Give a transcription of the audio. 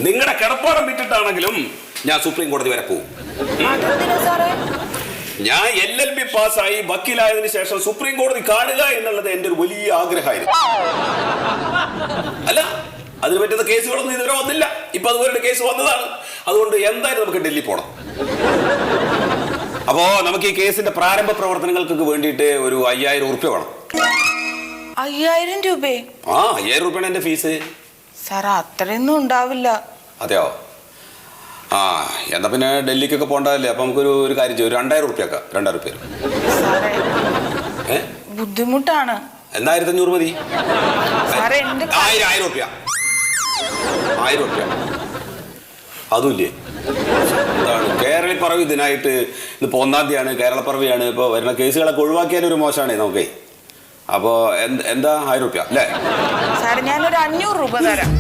നിങ്ങളുടെ കിടപ്പാടം വിട്ടിട്ടാണെങ്കിലും ഞാൻ സുപ്രീം കോടതി വരെ പോകും. ഞാൻ LLB പാസ്സായി വക്കീലായതിനു ശേഷം സുപ്രീം കോടതി കാണുക എന്നുള്ളത് എന്റെ ഒരു വലിയ ആഗ്രഹമായിരുന്നു. അല്ല, അതിന് പറ്റുന്ന കേസുകളൊന്നും ഇതുവരെ വന്നില്ല. ഇപ്പൊ അതുപോലെ കേസ് വന്നതാണ്. അതുകൊണ്ട് എന്തായാലും നമുക്ക് ഡൽഹി പോകണം. അപ്പോ നമുക്ക് ഈ കേസിന്റെ പ്രാരംഭ പ്രവർത്തനങ്ങൾക്കൊക്കെ വേണ്ടിയിട്ട് ഒരു 5000 ഉറുപ്പ്യ വേണം. 5000 രൂപയെ? 5000 രൂപയാണ് എന്റെ ഫീസ്. സാർ അത്രയൊന്നും ഉണ്ടാവില്ല. അതെയോ? എന്നാ പിന്നെ ഡൽഹിക്കൊക്കെ പോകണ്ടല്ലേ. അപ്പൊ നമുക്കൊരു കാര്യം ചെയ്യും, 2000 ഉറുപ്പ്യക്ക. 2000 ഉറുപ്പ്യ ബുദ്ധിമുട്ടാണ്. എന്നാ 1500 മതി. 1000 ഉറുപ്പ്യ. 1000 ഉറുപ്പ്യ അതുമില്ലേ? എന്താണ് കേരളപ്പിറവി ഇതിനായിട്ട് ഇന്നിപ്പോ 1-ാം തീയതിയാണ്, കേരളപ്പിറവിയാണ്. ഇപ്പൊ വരുന്ന കേസുകളൊക്കെ ഒഴിവാക്കിയാൽ ഒരു മോശമാണ് നമുക്ക്. അപ്പോ എന്താ 1000 ഉറുപ്പ്യ അല്ലേ? സാറേ ഞാനൊരു 500 രൂപ തരാം.